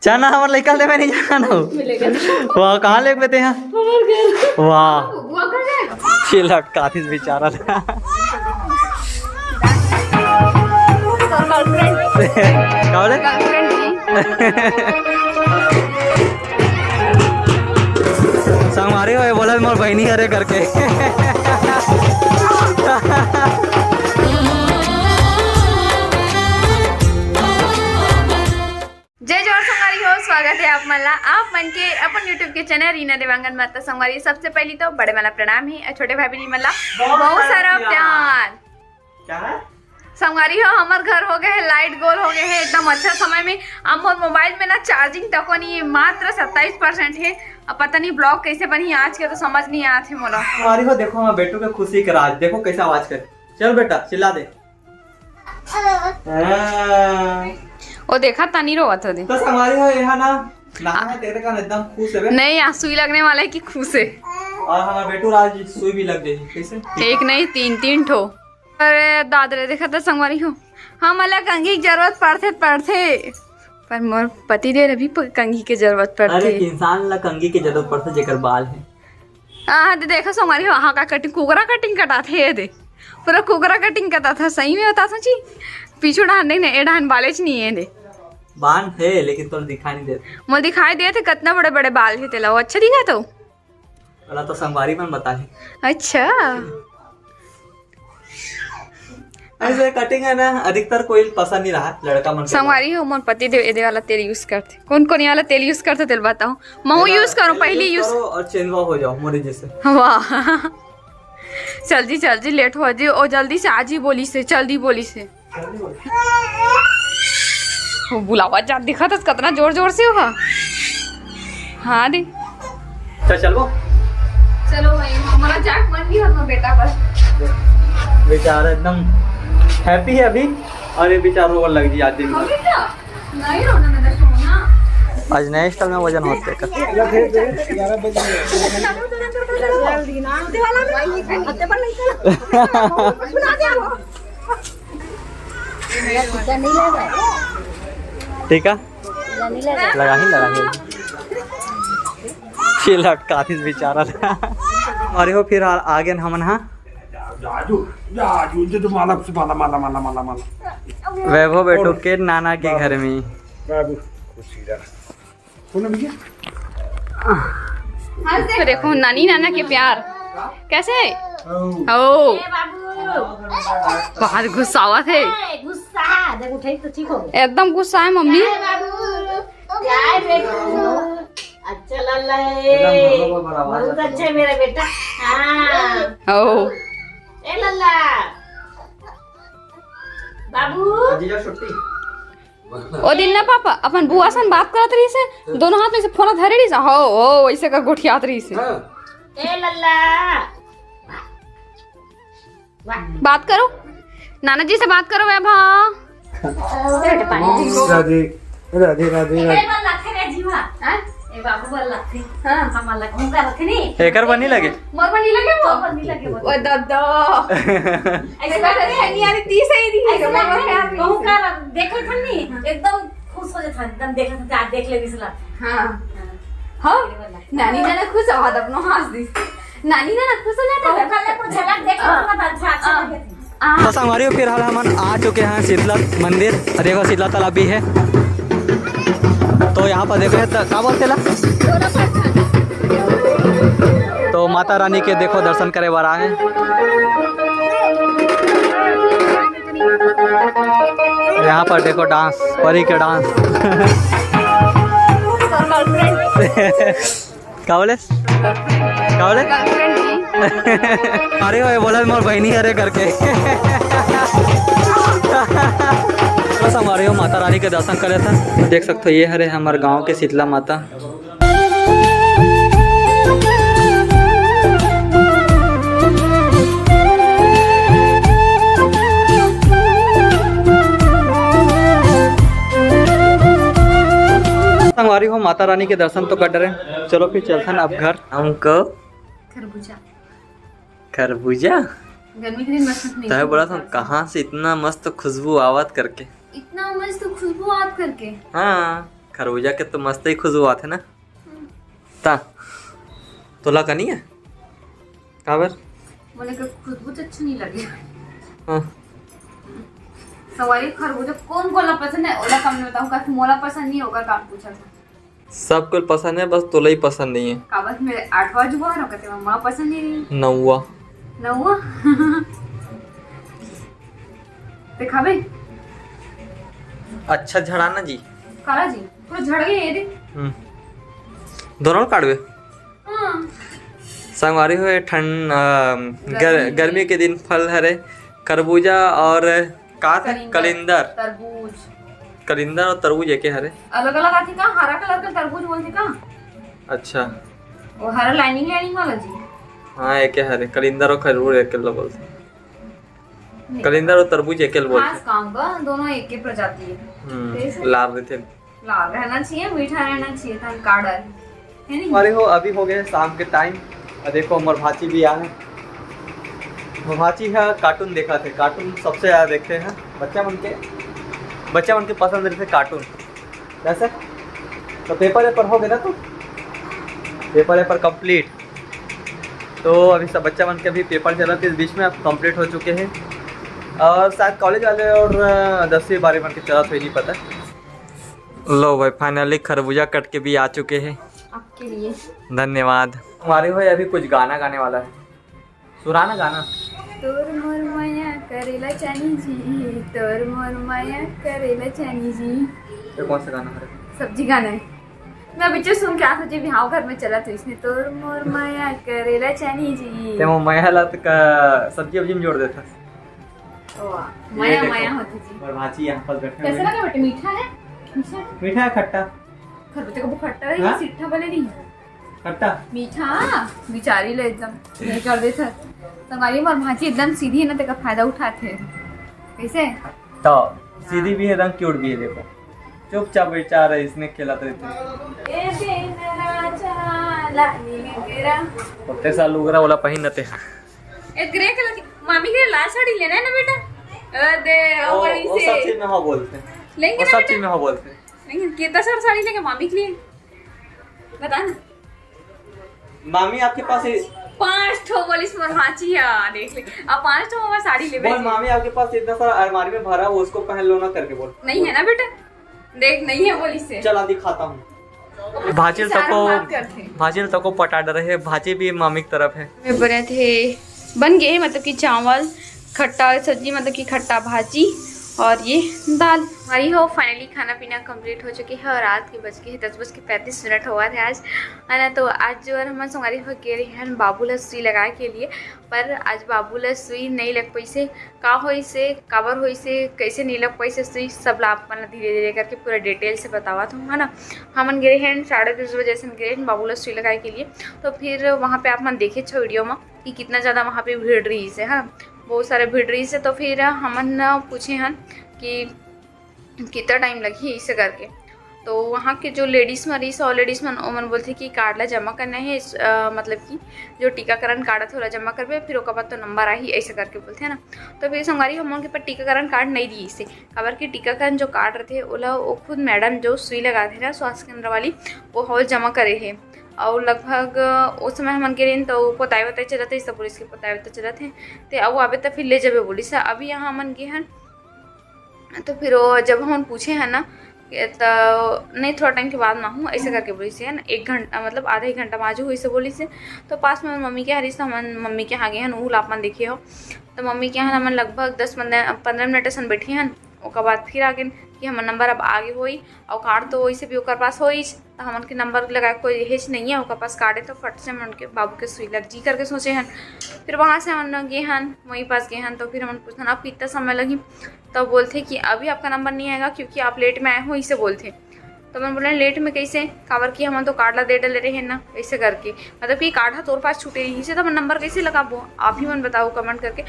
जाना हमारे निकल दे, मैं नहीं जाना वाह कहाँ ले गए हैं वाह ये लड़का थी बेचारा था संगवारी हो बोला मोर बहनी हरे करके जय जोर संगवारी हो, स्वागत है आप मन ला आप मन के अपन यूट्यूब के चैनल रीना देवांगन माता संगवारी। सबसे पहली तो बड़े वाला प्रणाम है और छोटे भाई बहनी मन ला बहुत सारा प्यार। क्या है संगवारी हो, हमार घर हो गए है लाइट गोल हो गए है एकदम अच्छा समय में। अब मोबाइल में ना चार्जिंग तक नहीं है, मात्र 27% है। अब पता नहीं ब्लॉग कैसे बनी आज के तो समझ नहीं आते मोला। संगवारी हो देखो मैं बेटू के खुशी का राज देखो कैसा आवाज कर। चल बेटा चिल्ला दे। वो देखा तनी रोवत हो तो संगवारी हो यहाँ ना तेरे का एकदम खुश है नहीं, यहाँ सुई लगने वाला है कि खुश है। और हमारा बेटू राज सुई भी लग गई कैसे एक नहीं तीन ठो। अरे दादरे देखा था संगवारी हो, हम अलग कंघी की जरूरत पड़ते पर मोर पति देव अभी कंघी की जरूरत पड़ती। अरे इंसान ला कंघी की जरूरत पड़ते जेकर बाल है। हाँ देखा संगवारी हो, हाँ का कटिंग कुकरा कटिंग कटा थे ये दे पूरा कुकरा कटिंग करता था। सही में बता सची पीछू डान नहीं ए डान बालेच नहीं है दे बाल थे लेकिन तो दिखाई नहीं देते। मुझे दिखाई दिए थे कितना बड़े बड़े बाल थे तेला, वो अच्छा दिखा तो वाला तो संगवारी में बता है। अच्छा ऐसे कटिंग है ना अधिकतर कोई पसंद नहीं रहा लड़का मन संगवारी हो। मोर पति देव ये वाला तेल यूज करते। कौन कौन ये वाला तेल यूज करते तेल बताओ। मैं यूज करूँ पहले यूज और चेंजवा हो जाओ मोरे जैसे। वाह जल्दी लेट हो जी और जल्दी से आज ही बोली से जल्दी बोली से वो बुलावा जा दिखा था कितना जोर जोर से होगा। हाँ दी चलो भाई हमारा जाक मन भी हो बेटा बस बेचारा एकदम हैप्पी है अभी और ये बेचारा रोने लग गई आदमी नहीं रोना ना सोना। आज नए स्टाइल में वजन होते कर ठीक है लगा ही ये लड़का थी बेचारा था। अरे हो फिर आगे हमन हाँ वैभव बेटू के नाना के घर में तो देखो नानी नाना के प्यार कैसे ओ बहुत गुस्सा थे एकदम गुस्सा है मम्मी। अच्छा लल्ला है बहुत अच्छा है मेरा बेटा। हाँ ओ ए लल्ला बाबू ओ दिन ना पापा अपन बुआ सन बात करत रही से दोनों हाथ में से फोन धरे रही से हो ऐसे का गोठियात रही से। ए लल्ला बात करो नाना जी से बात करो वैभव। राधे राधे राधे ए लल्ला थे जीवा हां ए बाबू वाला थे हां हम लगा हम का रखनी एकर बनी लगे मोर बनी लगे वो बनी लगे वो ओ दादा ऐसे बात है नहीं यार 30 है दी ऐसे कहूं का देखो खन्नी एकदम खुश हो जाता एकदम देखो तो आज देख ले बिसला। हां हां नानी नाना खुश हो हाथ अपनो हंस दी नानी नाना खुश हो जाते हैं कल को झलक देख कितना अच्छा लगे थे। तो संगवारी फिलहाल हम आ चुके हैं शीतला मंदिर। देखो शीतला तालाब भी है तो यहाँ पर देखो क्या बोलते ला तो माता रानी के देखो दर्शन करे वाला है। यहाँ पर देखो डांस परी के डांस क्या बोले अरे हो बोला मोर बहनी हरे करके बस हमारे हो माता रानी के दर्शन करे था। देख सकते हो ये हरे हमारे गांव के शीतला माता। हमारी हो माता रानी के दर्शन तो कर रहे। चलो फिर चलते हैं अब घर। हमको खरबूजा गर्मी के दिन मस्त नहीं तो बोला था कहाँ से इतना मस्त खुशबू आवत करके इतना मस्त खुशबू आवत करके। हाँ खरबूजा के तो मस्त ही खुशबू आते ना ता तोला का नहीं है काबर बोले कि खुशबू तो अच्छी नहीं लगी। हाँ सवारी खरबूजा कौन कोला पसंद है ओला कम नहीं बताऊँ का मोला पसंद नहीं होगा काम पूछा था। सबको पसंद है बस तोला ही पसंद नहीं है। काबत मेरे 8वां जुआ हो कहते मां पसंद नहीं रही 9वां देखा भाई अच्छा झड़ाना जी काला जी पूरा झड़ गए ये देख। दोनों काटवे हाँ संगवारी हुए ठंड गर्मी के दिन फल हरे खरबूजा और का थे कलिंदर तरबूज कलिंदर और तरबूज एक हरे अलग अलग आती का हरा कलर का तरबूज बोलते का। अच्छा वो हरा लाइनिंग लाइनिंग वाला जी। हाँ एक हरे कलिंदर और खरबूज एक बोलते कलिंदर और तरबूज एक बोलते खास काम का दोनों एक ही प्रजाति है। लाल रहते लाल रहना चाहिए मीठा रहना चाहिए था काड़ा है नहीं। अरे हो अभी हो गए शाम के टाइम और देखो मोर भाची भी आए मोर भाची है कार्टून देखा थे कार्टून सबसे ज़्यादा देखते हैं बच्चा मन के पसंद रहते कार्टून वैसे तो पेपर हो गया ना तो पेपर कंप्लीट तो अभी सब बच्चा मन के अभी पेपर चला थे इस बीच में अब कंप्लीट हो चुके हैं और शायद कॉलेज वाले और 10वीं 12वीं मन के चला तो नहीं पता। लो भाई फाइनली खरबूजा कट के भी आ चुके हैं आपके लिए धन्यवाद। हमारे हो अभी कुछ गाना गाने वाला है सुराना गाना तोर मोर माया करेला चानी जी तोर मोर माया करेला चानी जी। तो कौन सा गाना है सब्जी गाना है। मैं बच्चे सुन के आ सोचे बिहाव घर में चला तो इसने तोर मोर माया करेला चानी जी ते वो माया का सब्जी वब्जी में जोड़ देता माया माया होती जी। और भाची यहाँ पर बैठे कैसा लगा बेटे मीठा है मीठा है खट्टा खरबूजे का वो खट्टा है हाँ? या सिट्ठा बने नहीं खट्टा मीठा बिचारी ले एकदम नहीं कर देता तुम्हारी और भाजी एकदम सीधी है ना तेरा फायदा उठाते कैसे तो सीधी भी है रंग क्यूट भी है देखो चुपचाप बेचारा इसने खिलाते रहते कुत्ते साल लुगरा वाला पहन नते एक ग्रे कलर की मामी के लाल साड़ी लेना है ना बेटा दे बड़ी वो से सब चीज में हो बोलते हैं लेंगे वो ना सब चीज में हो बोलते हैं लेकिन कितना सारा साड़ी लेंगे मामी के लिए बता ना। मामी आपके पास 5 ठो बोलिस मोर भाची है देख ले अब 5 ठो में साड़ी ले बोल मामी आपके पास इतना सारा अलमारी में भरा वो उसको पहन लो ना करके बोल नहीं है ना बेटा देख नहीं है बोली से चला दिखाता हूँ भाजिल तक को पटा डरे है भाजी भी मामी की तरफ है बने थे बन गए मतलब कि चावल खट्टा सब्जी मतलब कि खट्टा भाजी और ये दाल हमारी हो फाइनली खाना पीना कंप्लीट हो चुकी है और रात के बज के 10:35 हुआ थे आज है ना। तो आज जो है हम हमारी हो गए रही हैं बाबूला सुई लगाए के लिए पर आज बाबूला सुई नहीं लग पाई से का हो से काबर हो से कैसे नहीं लग पाई से सुई सब ला अपन धीरे धीरे करके पूरा डिटेल से बतावा था है ना। हमन गए हैं 10:30 बजे से गए हैं बाबूला सुई लगाए के लिए। तो फिर वहाँ पे आप मन देखे छो वीडियो में कि कितना ज़्यादा वहाँ पे भीड़ रही से है बहुत सारे भीड़ रही से। तो फिर हमन पूछे हैं कि कितना टाइम लगी इसे करके। तो वहाँ के जो लेडीज़ में रही और लेडीज़ में ओमन बोलते कि कार्ड ला जमा करना है मतलब कि जो टीकाकरण कार्ड है थोड़ा जमा करवे फिर उसके बाद तो नंबर आई ऐसे करके बोलते हैं ना। तो फिर संगवारी हम उनके पास टीकाकरण कार्ड नहीं दी इसे खबर कि टीकाकरण जो कार्ड रहते ओला वो खुद मैडम जो सुई लगाते ना स्वास्थ्य केंद्र वाली वो हॉल जमा करे है और लगभग उस समय हम के रेन तो पताए बताए चलते सब पुलिस के पताए बताए चलते तो अब आवे तो फिर ले जाबे बोली से अभी यहाँ मन गए हैं। तो फिर जब हम पूछे हैं ना तो नहीं थोड़ा टाइम के बाद ना हूँ ऐसे करके बोली से है ना 1 घंटा मतलब आधा 1 घंटा माजू हुई से बोली से। तो पास में मम्मी के हरी से हम मम्मी के यहाँ गए हैं ऊल आप मन देखे हो। तो मम्मी के यहाँ हमन लगभग 10-15 मिनट सन बैठे हैं उसके बाद फिर आगे कि हमार नंबर अब आगे होई और कार्ड तो वैसे भी ओकर पास होई तो हमन के नंबर लगा कोई हेच नहीं है ओकर पास कार्ड है तो फट से हम उनके बाबू के सुई लग जी करके सोचे हैं। फिर वहाँ से हम गए हैं वहीं पास गए हैं। तो फिर हम पूछना अब कितना समय लगी तो बोलते कि अभी आपका नंबर नहीं आएगा क्योंकि आप लेट में आए हो इसे बोलते। तो मैंने बोला लेट में कैसे काबर कि हम तो कार्ड ला दे डले रहे हैं ना ऐसे करके मतलब कि कार्ड है तोर पास छूटे रही से तो हम नंबर कैसे लगाबो आप ही मन बताओ कमेंट करके।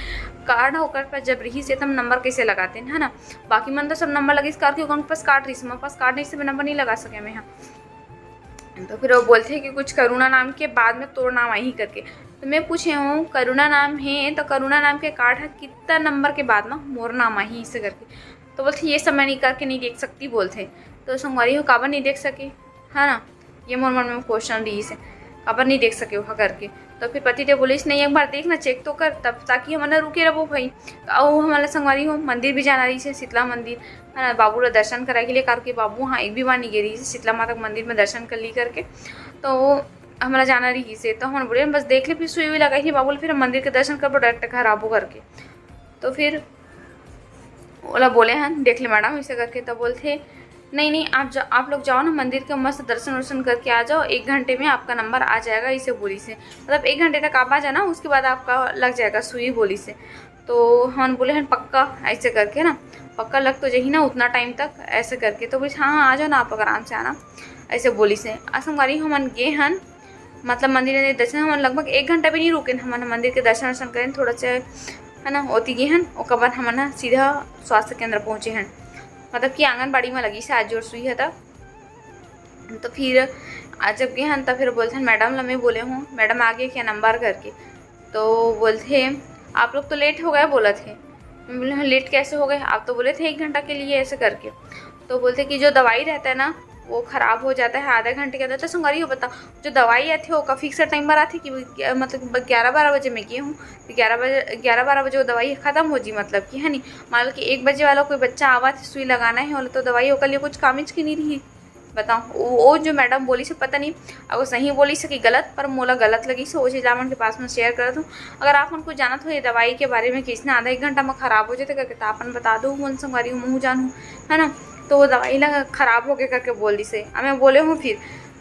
कार्ड होकर पास जब रही से तो हम नंबर कैसे लगाते हैं है ना। बाकी मन तो सब नंबर लगे इस कार के उनके पास कार्ड रही से मेरे पास कार्ड नहीं से नंबर नहीं लगा सके मैं यहाँ। तो फिर वो बोलते हैं कि कुछ करुणा नाम के बाद में तोड़ नाम आई करके। तो मैं पूछे हूँ करुणा नाम है तो करुणा नाम के कार्ड है कितना नंबर के बाद ना मोर नाम आई इसे करके। तो बोलते ये सब मैं नहीं करके नहीं देख सकती बोलते तो संगवारी हो काबर नहीं देख सके, है ना, ये मोर मन में क्वेश्चन रही से काबर नहीं देख सके वहाँ करके। तो फिर पति देव बोलिस नहीं एक बार देखना चेक तो कर, तब ताकि हमने रुके रहो भाई। और हमारा संगवारी हो मंदिर भी जाना रही से, शीतला मंदिर, है ना, बाबू ला दर्शन कराए के लिए करके बाबू हाँ एक भी बार नहीं गई रही से शीतला माता मंदिर में दर्शन कर ली करके। तो हमारा जाना रही से, तो हम बोले बस देख ले, फिर सुई हुई लगाई थी बाबू, फिर हम मंदिर के दर्शन कर डायरेक्ट घर आबो करके। तो फिर ओला बोले हैं देख ले मैडम ऐसे करके। तो बोलते नहीं आप लोग जाओ ना मंदिर के मस्त दर्शन वर्शन करके आ जाओ, 1 घंटे में आपका नंबर आ जाएगा, इसे बोली से, मतलब 1 घंटे तक आप आ जाना, उसके बाद आपका लग जाएगा सुई बोली से। तो हम बोले हैं पक्का ऐसे करके ना, पक्का लग तो यही ना उतना टाइम तक ऐसे करके। तो बोले हाँ आ जाओ ना आप आराम से आना ऐसे बोली से। असंगवारी हमन गे हन मतलब मंदिर दर्शन, हम लगभग 1 घंटा भी नहीं रुके, हमन मंदिर के दर्शन वर्शन करें थोड़ा से, है ना, होती गए हन। और बाद हमन सीधा स्वास्थ्य केंद्र पहुँचे हैं, मतलब कि आंगनबाड़ी में लगी से आज जोर सुई है तब। तो फिर आज जब गए हैं तब फिर बोलते हैं मैडम ला मैं बोले हूँ, मैडम आगे क्या नंबर करके। तो बोलते आप लोग तो लेट हो गए बोला थे। मैं बोले हाँ लेट कैसे हो गए, आप तो बोले थे 1 घंटा के लिए ऐसे करके। तो बोलते कि जो दवाई रहता है ना वो ख़राब हो जाता है आधे घंटे के अंदर। तो संगवारी हो बता जो दवाई आती है वो का फिक्स टाइम पर आती है कि मतलब 11-12 बजे में गई हूँ, तो 11-12 बजे वो दवाई ख़त्म हो जी, मतलब कि है नहीं। मान लो कि 1 बजे वाला कोई बच्चा आवा थे सुई लगाना है वाला, तो दवाई ओकर लिए कुछ कामिज की नहीं रही। बताओ वो जो मैडम बोली से पता नहीं अगर सही बोली से कि गलत, पर मोला गलत लगी से वो चीज़ आप के पास में शेयर कर दूँ। अगर आप उनको जाना तो ये दवाई के बारे में किसने आधा 1 घंटा में ख़राब हो जाते करके, तो आपन बता दो कौन संगवारी हूँ मुँह जानूँ, है ना। तो वो दवाई लगा ख़राब हो गए करके बोल दी से। मैं बोले हूँ फिर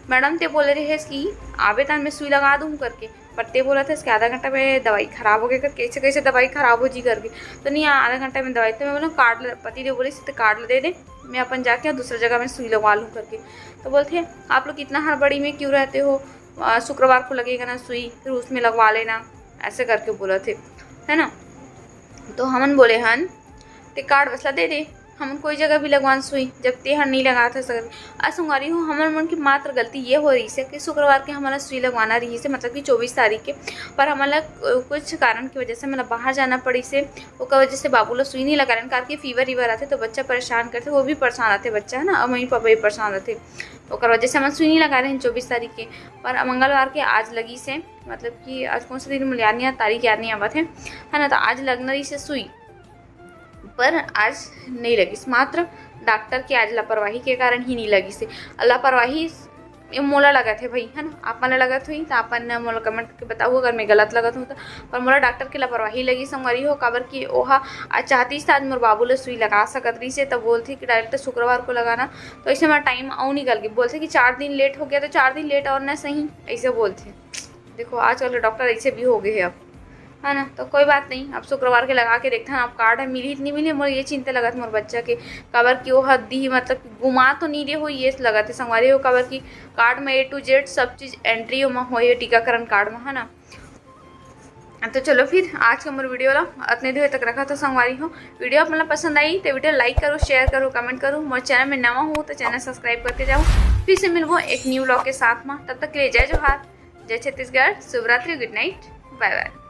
मैडम ते बोले रहे कि आवेदन में सुई लगा दूँ करके, पर ते बोला था इसके आधा घंटा में दवाई ख़राब हो गई करके, कैसे कैसे दवाई ख़राब हो जी करके। तो नहीं आधा घंटा में दवाई, तो मैं बोला कार्ड पति देव बोले तो कार्ड दे दे, मैं अपन जाके दूसरी जगह में सुई लगवा लूँ करके। तो बोलते आप लोग इतना हड़बड़ी में क्यों रहते हो, शुक्रवार को लगेगा ना सुई, फिर उसमें लगवा लेना ऐसे करके बोला थे, है ना। तो हमन बोले हन ते कार्ड वसला दे दे, हम कोई जगह भी लगवान सुई, जब तेहर नहीं लगा था सर। असंगवारी हूँ हमारे मन की मात्र गलती ये हो रही है कि शुक्रवार के हमारा सुई लगवाना रही से, मतलब कि 24 तारीख के, पर हमारा कुछ कारण की वजह से मतलब बाहर जाना पड़ी से, वो का वजह से बाबू लोग सुई नहीं लगा रहे, कारण कि फीवर आते तो बच्चा परेशान करते, वो भी परेशान आते बच्चा, है ना, और मम्मी पापा भी परेशान रहते, और वजह से हम सुई नहीं लगा रहे हैं 24 तारीख के। पर मंगलवार के आज लगी से, मतलब कि आज कौन सा दिन याद नहीं, तारीख याद नहीं आवत है ना, तो आज लगना रही से सुई, पर आज नहीं लगी, मात्र डॉक्टर की आज लापरवाही के कारण ही नहीं लगी से। लापरवाही मोला लगा थे भाई, है ना, आप मन लगत हुई तो आपन मोला कमेंट करके बताओ अगर मैं गलत लगत हूँ तो। पर मोला डॉक्टर की लापरवाही लगी संगवारी हो, काबर कि ओहा आज चाहती था आज मोर बाबू ले सुई लगा सकत रही से, तब बोलती कि डायरेक्ट शुक्रवार को लगाना, तो ऐसे मेरा टाइम आऊ निकल गया, बोलते कि 4 दिन लेट हो गया, तो 4 दिन लेट और ना सही ऐसे बोलते। देखो आजकल डॉक्टर ऐसे भी हो गए हैं अब, है ना। तो कोई बात नहीं, अब शुक्रवार के लगा के देखते हैं आप कार्ड है मिली इतनी मिली। मोर ये चिंता लगा था मोर बच्चा के काबर की वो हद्दी मतलब गुमा तो नहीं रहे हो, ये लगा थे संगवारी हो काबर की कार्ड में A to Z सब चीज़ एंट्री में हो टीकाकरण कार्ड में, है ना। तो चलो फिर आज का मोर वीडियो ला इतने देर तक रखा तो संगवारी हो। वीडियो आप मतलब पसंद आई तो वीडियो लाइक करो, शेयर करो, कमेंट करो। मोर चैनल में नवा हो तो चैनल सब्सक्राइब करके जाओ। फिर से मिलबो एक न्यू व्लॉग के साथ में, तब तक के लिए जय जोहार, जय छत्तीसगढ़, शुभ रात्रि, गुड नाइट, बाय बाय।